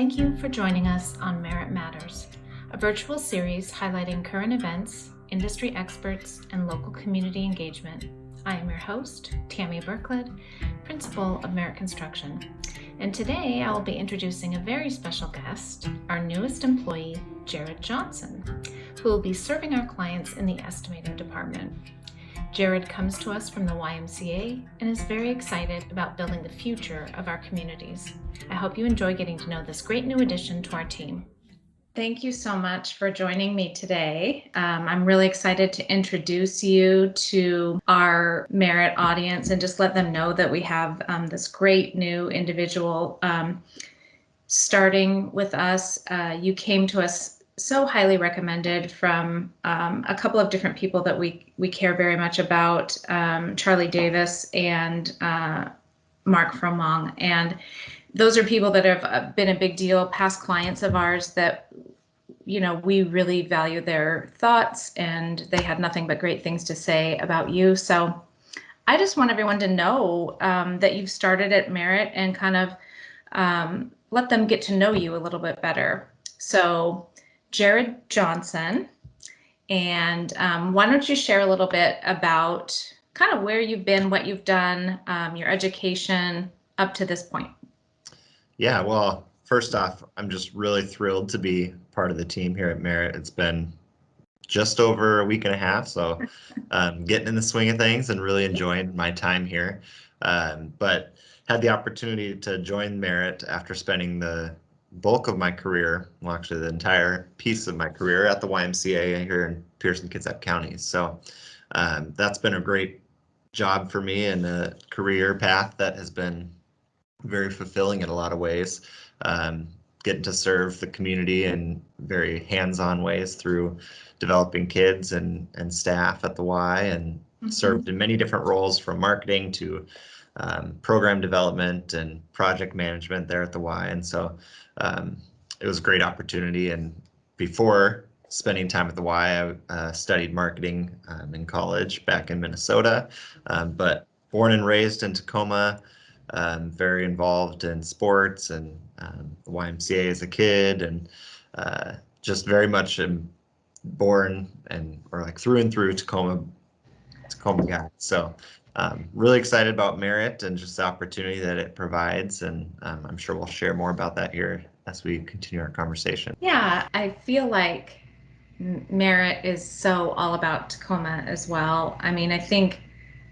Thank you for joining us on Merit Matters, a virtual series highlighting current events, industry experts, and local community engagement. I am your host, Tammy Berklid, Principal of Merit Construction. And today I will be introducing a very special guest, our newest employee, Jared Johnson, who will be serving our clients in the estimating department. Jared comes to us from the YMCA and is very excited about building the future of our communities. I hope you enjoy getting to know this great new addition to our team. Thank you so much for joining me today. I'm really excited to introduce you to our Merit audience and just let them know that we have this great new individual starting with us. You came to us so highly recommended from a couple of different people that we care very much about, Charlie Davis and Mark Fromong. And those are people that have been a big deal, past clients of ours that, you know, we really value their thoughts, and they had nothing but great things to say about you. So I just want everyone to know that you've started at Merit and kind of let them get to know you a little bit better. So Jared Johnson, and why don't you share a little bit about kind of where you've been, what you've done, your education up to this point? Yeah, well, first off, I'm just really thrilled to be part of the team here at Merit. It's been just over a week and a half, so getting in the swing of things and really enjoying my time here. But had the opportunity to join Merit after spending the bulk of my career, well, actually the entire piece of my career at the YMCA here in Pierson-Kitsap counties. So that's been a great job for me and a career path that has been very fulfilling in a lot of ways. Getting to serve the community in very hands-on ways through developing kids and staff at the Y, and served in many different roles, from marketing to program development and project management there at the Y. And so it was a great opportunity. And before spending time at the Y, I studied marketing in college back in Minnesota, but born and raised in Tacoma, very involved in sports and the YMCA as a kid, and just very much born or like through and through Tacoma guy. So really excited about Merit and just the opportunity that it provides, and I'm sure we'll share more about that here as we continue our conversation. Yeah, I feel like Merit is so all about Tacoma as well. I mean, I think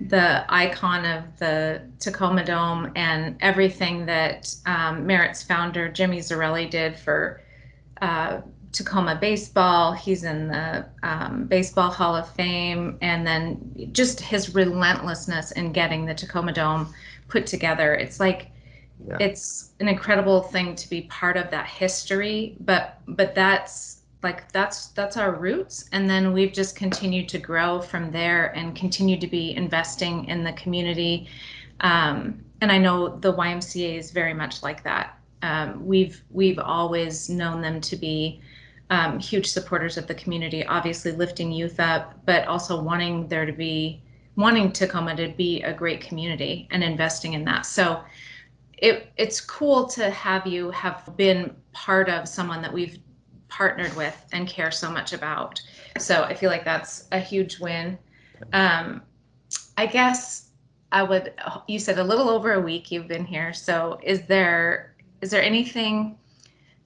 the icon of the Tacoma Dome and everything that Merit's founder, Jimmy Zarelli, did for Tacoma baseball. He's in the Baseball Hall of Fame, and then just his relentlessness in getting the Tacoma Dome put together. It's like, yeah, it's an incredible thing to be part of that history, but that's our roots. And then we've just continued to grow from there and continue to be investing in the community. And I know the YMCA is very much like that. We've always known them to be huge supporters of the community, obviously lifting youth up, but also wanting Tacoma to be a great community and investing in that. So it's cool to have you have been part of someone that we've partnered with and care so much about. So I feel like that's a huge win. I guess you said a little over a week you've been here. So is there anything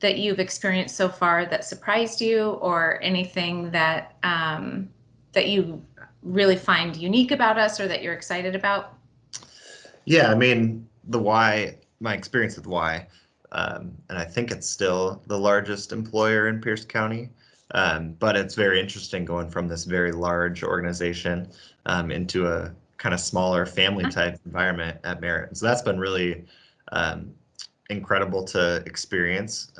that you've experienced so far that surprised you, or anything that that you really find unique about us or that you're excited about? Yeah, I mean, my experience with Y, and I think it's still the largest employer in Pierce County, but it's very interesting going from this very large organization into a kind of smaller family type environment at Merit. So that's been really incredible to experience.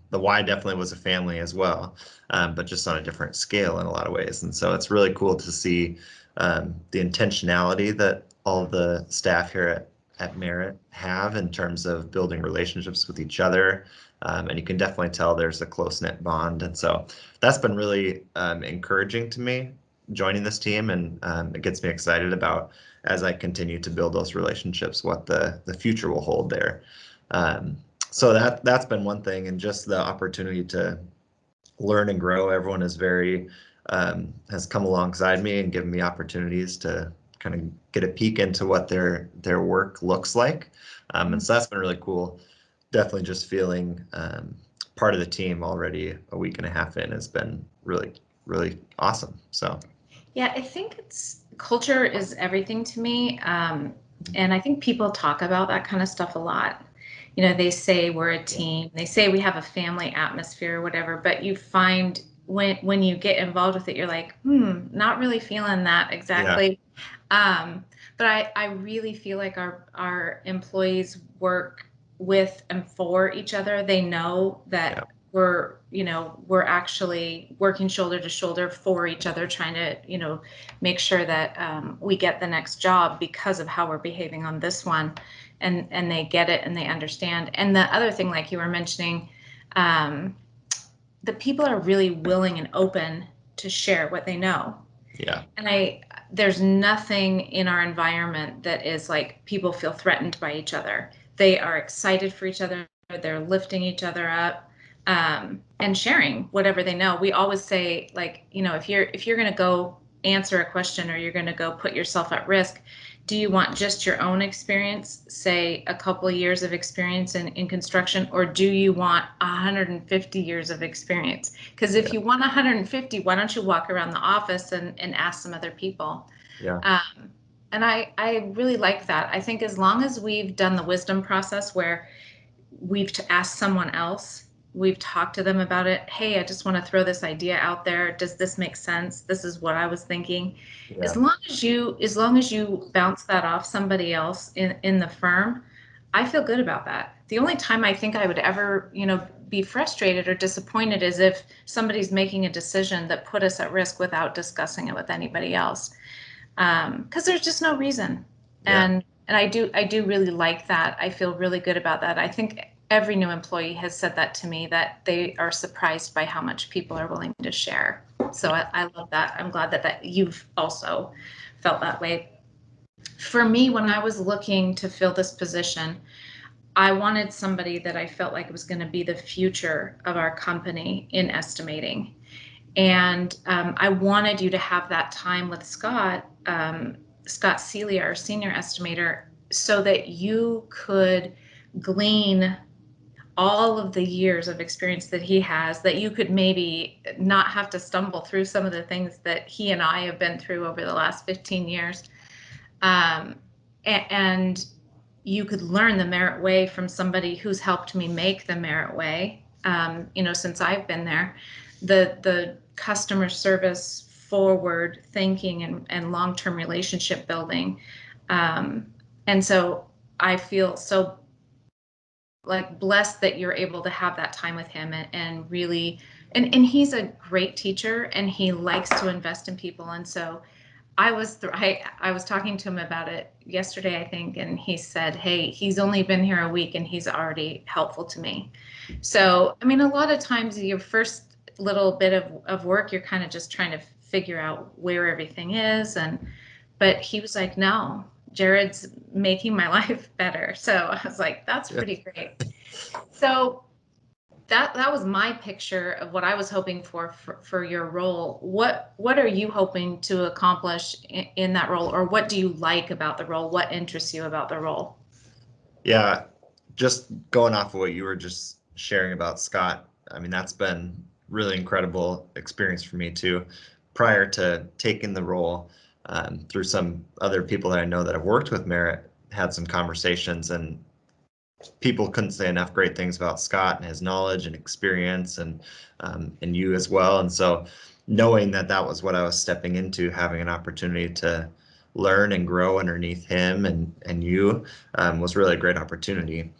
The Y definitely was a family as well, but just on a different scale in a lot of ways. And so it's really cool to see the intentionality that all of the staff here at Merit have in terms of building relationships with each other. And you can definitely tell there's a close-knit bond. And so that's been really encouraging to me joining this team, and it gets me excited about, as I continue to build those relationships, what the future will hold there. so that's been one thing, and just the opportunity to learn and grow. Everyone is very has come alongside me and given me opportunities to kind of get a peek into what their work looks like. And so that's been really cool. Definitely just feeling part of the team already a week and a half in has been really, really awesome. So Yeah, I think it's culture is everything to me. And I think people talk about that kind of stuff a lot. You know, they say we're a team, they say we have a family atmosphere or whatever, but you find when you get involved with it, you're like, not really feeling that yeah, exactly. Um, but I really feel like our employees work with and for each other. They know yeah, that we're actually working shoulder to shoulder for each other, trying to, make sure that we get the next job because of how we're behaving on this one, and they get it and they understand. And the other thing, like you were mentioning, um, the people are really willing and open to share what they know. yeah, And there's nothing in our environment that is like people feel threatened by each other. They are excited for each other. They're lifting each other up, and sharing whatever they know. We always say, like, if you're going to go answer a question, or you're going to go put yourself at risk, do you want just your own experience, say a couple of years of experience in construction, or do you want 150 years of experience? Because if yeah, you want 150, why don't you walk around the office and ask some other people? yeah, Um, and I really like that. I think as long as we've done the wisdom process where we've asked someone else, we've talked to them about it. Hey, I just want to throw this idea out there. Does this make sense? This is what I was thinking. As yeah, long as you bounce that off somebody else in the firm, I feel good about that. The only time I think I would ever, be frustrated or disappointed is if somebody's making a decision that put us at risk without discussing it with anybody else, because there's just no reason. yeah, And I do really like that. I feel really good about that. I think every new employee has said that to me, that they are surprised by how much people are willing to share. So yeah, I love that. I'm glad that you've also felt that way. For me, when I was looking to fill this position, I wanted somebody that I felt like was going to be the future of our company in estimating. And I wanted you to have that time with Scott Seelye, our senior estimator, so that you could glean all of the years of experience that he has, that you could maybe not have to stumble through some of the things that he and I have been through over the last 15 years. Um, and you could learn the Merit Way from somebody who's helped me make the Merit Way, since I've been there. The customer service forward thinking and long-term relationship building. Um, and so I feel so like blessed that you're able to have that time with him, and really, and he's a great teacher, and he likes to invest in people. And so I was talking to him about it yesterday, I think, and he said, "Hey, he's only been here a week and he's already helpful to me." So, I mean, a lot of times your first little bit of work, you're kind of just trying to figure out where everything is, but he was like, "No, Jared's making my life better." So I was like, "That's yeah. pretty great." So that was my picture of what I was hoping for your role. What are you hoping to accomplish in that role, or what do you like about the role? What interests you about the role? Yeah, just going off of what you were just sharing about Scott, I mean, that's been really incredible experience for me too. Prior to taking the role, through some other people that I know that have worked with Merritt, had some conversations, and people couldn't say enough great things about Scott and his knowledge and experience, and you as well. And so knowing that that was what I was stepping into, having an opportunity to learn and grow underneath him and you, was really a great opportunity.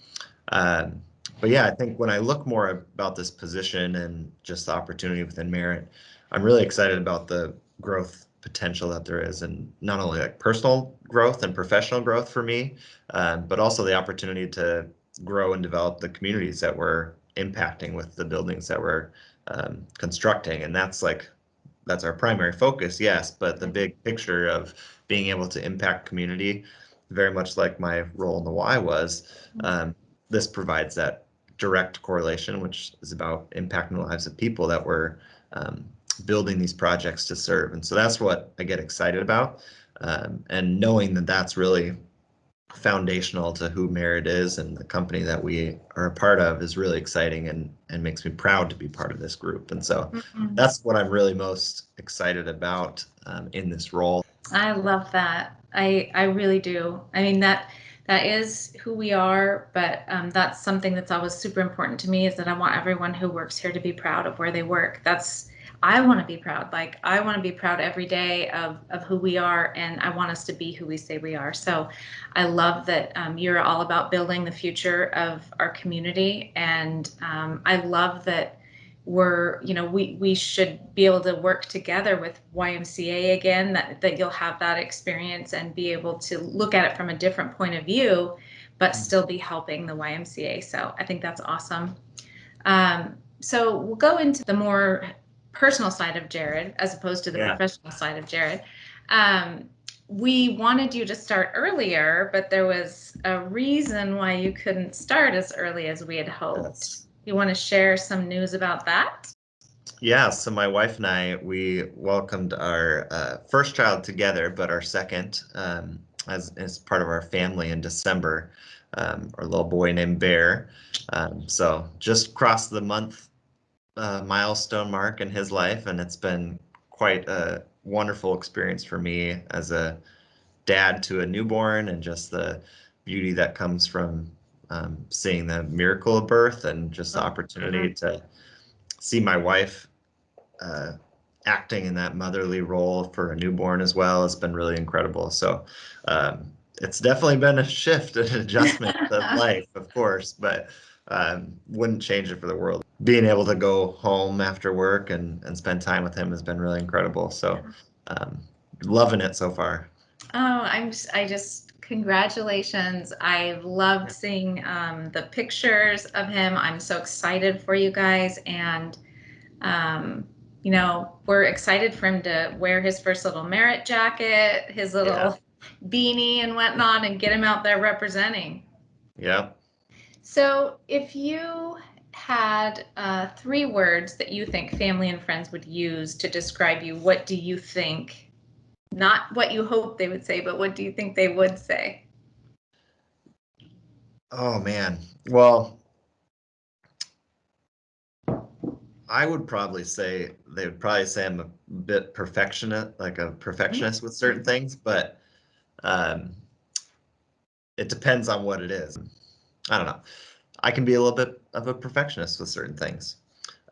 Um, but yeah, I think when I look more about this position and just the opportunity within Merit, I'm really excited about the growth potential that there is, and not only like personal growth and professional growth for me, but also the opportunity to grow and develop the communities that we're impacting with the buildings that we're constructing. And that's our primary focus, yes, but the big picture of being able to impact community, very much like my role in the Y was, this provides that direct correlation, which is about impacting the lives of people that we're building these projects to serve. And so that's what I get excited about. And knowing that that's really foundational to who Merit is and the company that we are a part of is really exciting and makes me proud to be part of this group. And so that's what I'm really most excited about in this role. I love that. I really do. I mean, that is who we are, but that's something that's always super important to me, is that I want everyone who works here to be proud of where they work. I want to be proud. Like, I want to be proud every day of who we are, and I want us to be who we say we are. So I love that you're all about building the future of our community, and I love that we should be able to work together with YMCA again, that you'll have that experience and be able to look at it from a different point of view, but still be helping the YMCA. So I think that's awesome. So we'll go into the more personal side of Jared as opposed to the professional side of Jared. We wanted you to start earlier, but there was a reason why you couldn't start as early as we had hoped. Yes. You want to share some news about that? Yeah, so my wife and I, we welcomed our first child together, but our second as part of our family in December, our little boy named Bear. So just crossed the month milestone mark in his life, and it's been quite a wonderful experience for me as a dad to a newborn, and just the beauty that comes from seeing the miracle of birth, and just the opportunity to see my wife acting in that motherly role for a newborn as well has been really incredible. So it's definitely been a shift, an adjustment of life, of course, but wouldn't change it for the world. Being able to go home after work and spend time with him has been really incredible. So loving it so far. Oh, congratulations. I've loved seeing the pictures of him. I'm so excited for you guys. And, we're excited for him to wear his first little Merit jacket, his little beanie and whatnot, and get him out there representing. Yeah. So if you had 3 words that you think family and friends would use to describe you, what do you think? Not what you hope they would say, but what do you think they would say? Oh man. Well, I would probably say they would probably say I'm a bit perfectionist, like a perfectionist with certain things, but um, it depends on what it is. I don't know. I can be a little bit of a perfectionist with certain things.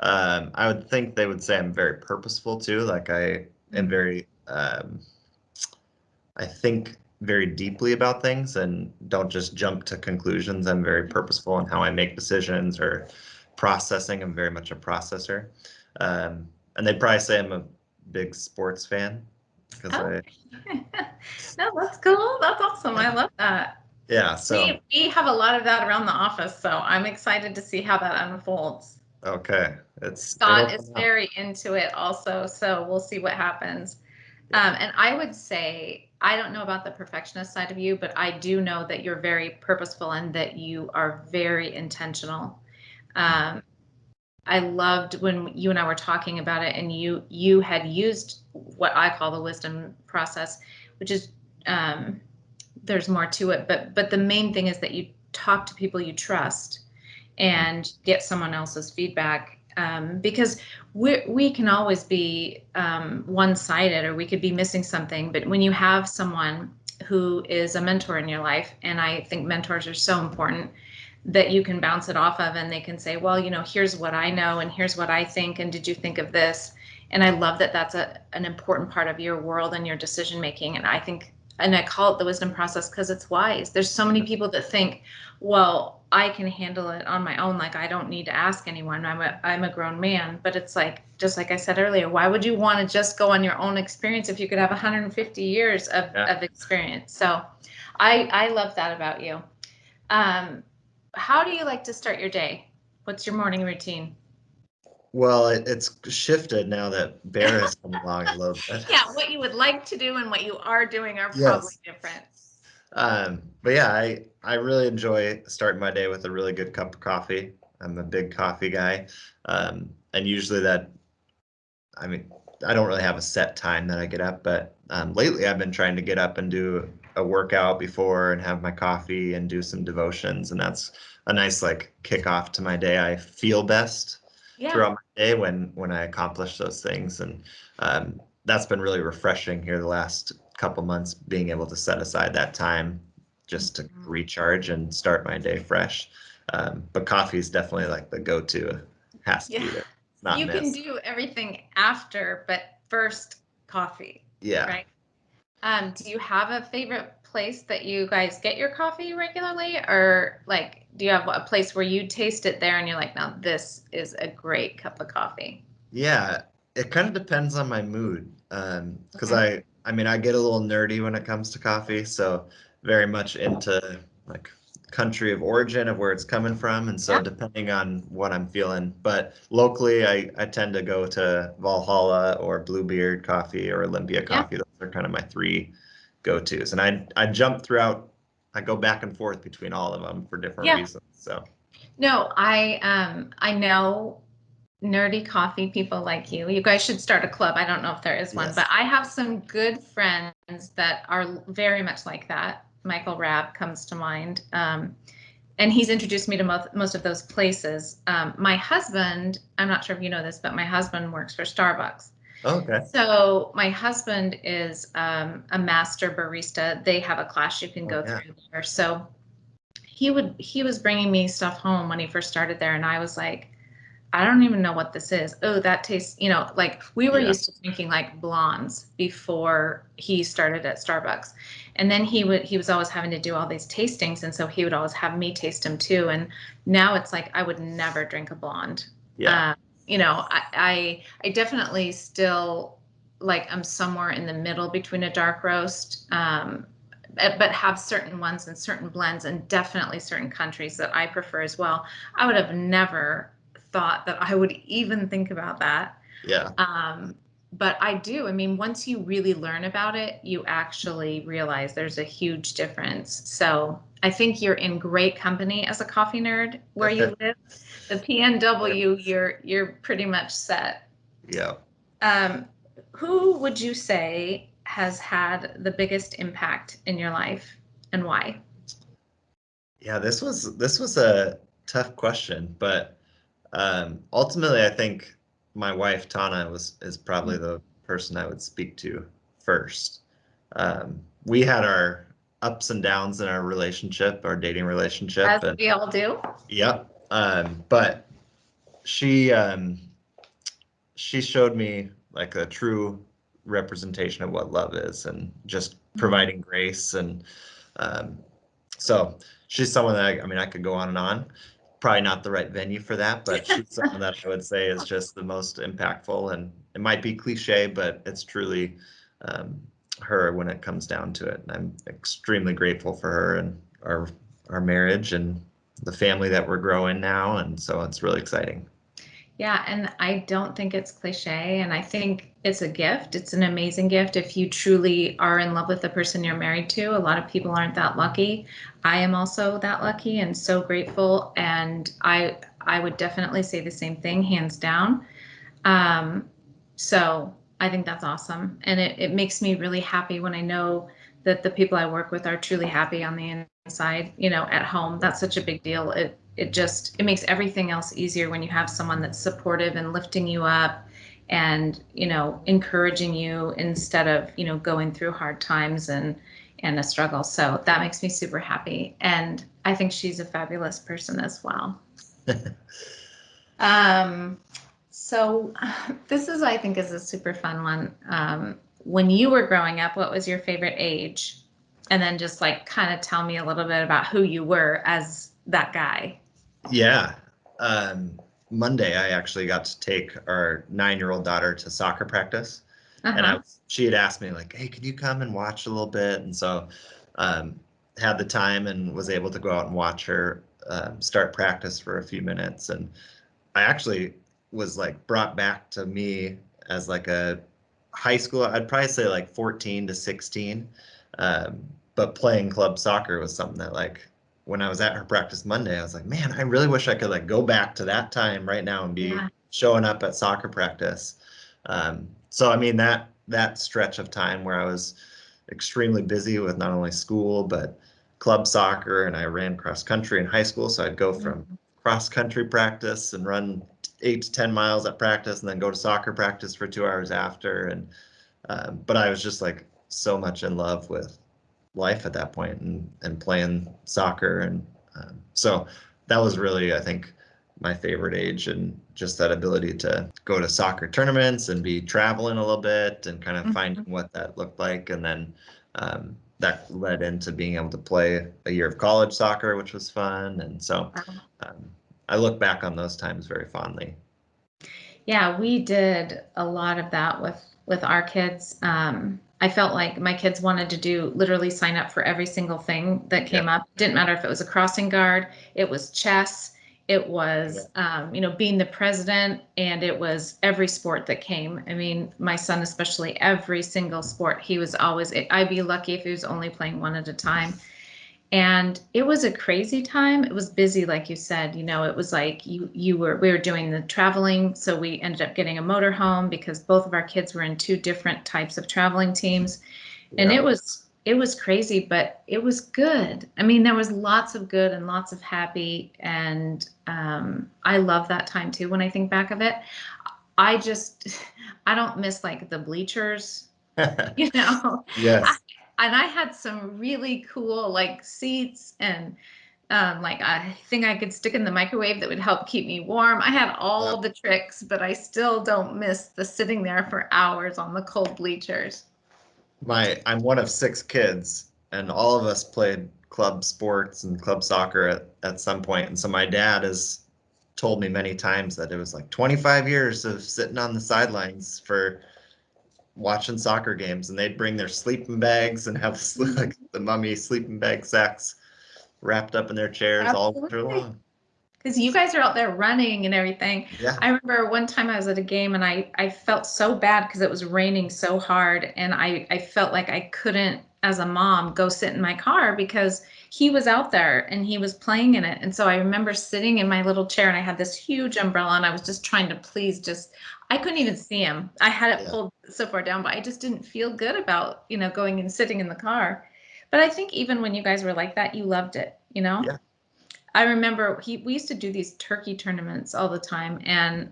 I would think they would say I'm very purposeful too. Like I am very, I think very deeply about things and don't just jump to conclusions. I'm very purposeful in how I make decisions or processing. I'm very much a processor. And they'd probably say I'm a big sports fan because Oh, no, that's cool. That's awesome. I love that. Yeah, so We have a lot of that around the office, so I'm excited to see how that unfolds. okay, Scott is very into it also, so we'll see what happens. And I would say, I don't know about the perfectionist side of you, but I do know that you're very purposeful and that you are very intentional. I loved when you and I were talking about it, and you had used what I call the wisdom process, which is there's more to it, but the main thing is that you talk to people you trust and get someone else's feedback, because we can always be one-sided, or we could be missing something. But when you have someone who is a mentor in your life, and I think mentors are so important, that you can bounce it off of, and they can say, well, here's what I know, and here's what I think, and did you think of this? And I love that that's an important part of your world and your decision making. And I call it the wisdom process because it's wise. There's so many people that think, well, I can handle it on my own. Like, I don't need to ask anyone. I'm a grown man. But it's like, just like I said earlier, why would you want to just go on your own experience if you could have 150 years of experience? So I love that about you. How do you like to start your day? What's your morning routine? Well, it's shifted now that Bear has come along a little bit. Yeah, what you would like to do and what you are doing are probably Yes. different. But yeah, I really enjoy starting my day with a really good cup of coffee. I'm a big coffee guy. And usually that, I mean, I don't really have a set time that I get up, but lately I've been trying to get up and do a workout before and have my coffee and do some devotions. And that's a nice like kickoff to my day. I feel best Yeah. throughout my day when I accomplish those things. And that's been really refreshing here the last couple months, being able to set aside that time just to Mhm. recharge and start my day fresh. But coffee is definitely like the go-to. It has to Yeah. be there. It's not You can missed. do everything after, but first coffee, Yeah. right? Do you have a favorite place that you guys get your coffee regularly? Or like, do you have a place where you taste it there and you're like, now this is a great cup of coffee? Yeah, it kind of depends on my mood. Because Okay. I mean, I get a little nerdy when it comes to coffee, so very much into like country of origin of where it's coming from, and so Yeah. depending on what I'm feeling. But locally, I tend to go to Valhalla or Bluebeard Coffee or Olympia Yeah. Coffee. Those are kind of my three go-tos, and I jump throughout. I go back and forth between all of them for different Yeah. reasons. So No, I know nerdy coffee people like you. You guys should start a club. I don't know if there is one, but yes, I have some good friends that are very much like that. Michael Rabb comes to mind. And he's introduced me to most of those places. My husband, I'm not sure if you know this, but my husband works for Starbucks. okay, So my husband is a master barista. They have a class you can oh go yeah, through there. So he was bringing me stuff home when he first started there, and I was like, I don't even know what this is. Oh, that tastes, like we were yeah, used to drinking like blondes before he started at Starbucks. And then he was always having to do all these tastings, and so he would always have me taste them too. And now it's like I would never drink a blonde. yeah, Uh, I definitely still like I'm somewhere in the middle between a dark roast. But have certain ones and certain blends and definitely certain countries that I prefer as well. I would have never thought that I would even think about that. yeah. Um, but I do. I mean, once you really learn about it, you actually realize there's a huge difference. So I think you're in great company as a coffee nerd where you live. The PNW, you're pretty much set. Yeah. Um, who would you say has had the biggest impact in your life and why? Yeah, this was a tough question, but ultimately I think my wife Tana was is probably the person I would speak to first. We had our ups and downs in our relationship, our dating relationship, As and we all do. yep. But she she showed me like a true representation of what love is and just Mhm. providing grace and um, so she's someone that I mean, I could go on and on. Probably not the right venue for that, but she's someone that I would say is just the most impactful. And it might be cliche, but it's truly um, her when it comes down to it. And I'm extremely grateful for her and our marriage and the family that we're growing now. And so it's really exciting. Yeah, and I don't think it's cliche, and I think it's a gift. It's an amazing gift if you truly are in love with the person you're married to. A lot of people aren't that lucky. I am also that lucky and so grateful, and I would definitely say the same thing, hands down. Um, so I think that's awesome. And it makes me really happy when I know that the people I work with are truly happy on the inside, at home. That's such a big deal. It makes everything else easier when you have someone that's supportive and lifting you up and, encouraging you instead of, going through hard times and a struggle. So that makes me super happy. And I think she's a fabulous person as well. Um, so this is, I think, is a super fun one. When you were growing up, what was your favorite age? And then just like kind of tell me a little bit about who you were as that guy. Yeah. Um, Monday, I actually got to take our 9-year-old daughter to soccer practice. And Uh-huh. she had asked me like, "Hey, can you come and watch a little bit?" And so um, had the time and was able to go out and watch her start practice for a few minutes. And I actually was like brought back to me as like a high school. I'd probably say like 14 to 16. But playing club soccer was something that like when I was at her practice Monday, I was like, man, I really wish I could like go back to that time right now and be Yeah. showing up at soccer practice. So I mean that stretch of time where I was extremely busy with not only school but club soccer, and I ran cross country in high school, so I'd go from Mhm. cross country practice and run 8 to 10 miles at practice, and then go to soccer practice for 2 hours after. And but I was just like so much in love with life at that point, and playing soccer. And so that was really, I think, my favorite age, and just that ability to go to soccer tournaments and be traveling a little bit and kind of finding Mhm. what that looked like. And then that led into being able to play a year of college soccer, which was fun. And so um, I look back on those times very fondly. Yeah, we did a lot of that with our kids. I felt like my kids wanted to do literally sign up for every single thing that Yeah. came up. Didn't matter if it was a crossing guard, it was chess, it Yeah. was being the president, and it was every sport that came. I mean, my son especially, every single sport. He was always. I'd be lucky if he was only playing one at a time. And it was a crazy time. It was busy, like you said. It was like we were doing the traveling, so we ended up getting a motorhome because both of our kids were in two different types of traveling teams. And Yeah. it was crazy, but it was good. I mean, there was lots of good and lots of happy, and I love that time too when I think back of it. I just I don't miss like the bleachers, you know. I, Yes. and I had some really cool like seats, and like I think I could stick in the microwave that would help keep me warm. I had all Yep. the tricks, but I still don't miss the sitting there for hours on the cold bleachers. I'm one of 6 kids, and all of us played club sports and club soccer at some point. And so my dad has told me many times that it was like 25 years of sitting on the sidelines for watching soccer games, and they'd bring their sleeping bags and have like the mummy sleeping bag sacks wrapped up in their chairs all winter Absolutely. long. Because you guys are out there running and everything. Yeah. I remember one time I was at a game and I felt so bad because it was raining so hard, and I felt like I couldn't, as a mom, go sit in my car because he was out there and he was playing in it. And so I remember sitting in my little chair and I had this huge umbrella and I was just trying to please just, I couldn't even see him. I had it Yeah. pulled so far down, but I just didn't feel good about, going and sitting in the car. But I think even when you guys were like that, you loved it, you know? Yeah. I remember we used to do these turkey tournaments all the time, and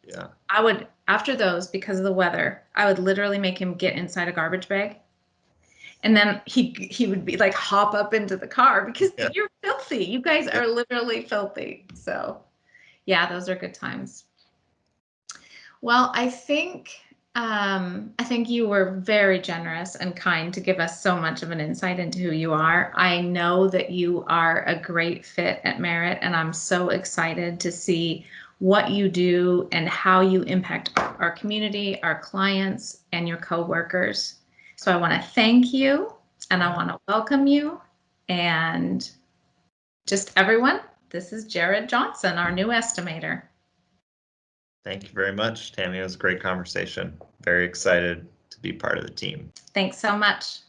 Yeah. I would after those because of the weather, I would literally make him get inside a garbage bag, and then he would be like hop up into the car because Yeah. you're filthy. You guys Yeah. are literally filthy. So yeah, those are good times. Well, I think you were very generous and kind to give us so much of an insight into who you are. I know that you are a great fit at Merit, and I'm so excited to see what you do and how you impact our community, our clients, and your coworkers. So I want to thank you and I Yeah. want to welcome you, and just everyone, this is Jared Johnson, our new estimator. Thank you very much, Tammy. It was a great conversation. Very excited to be part of the team. Thanks so much.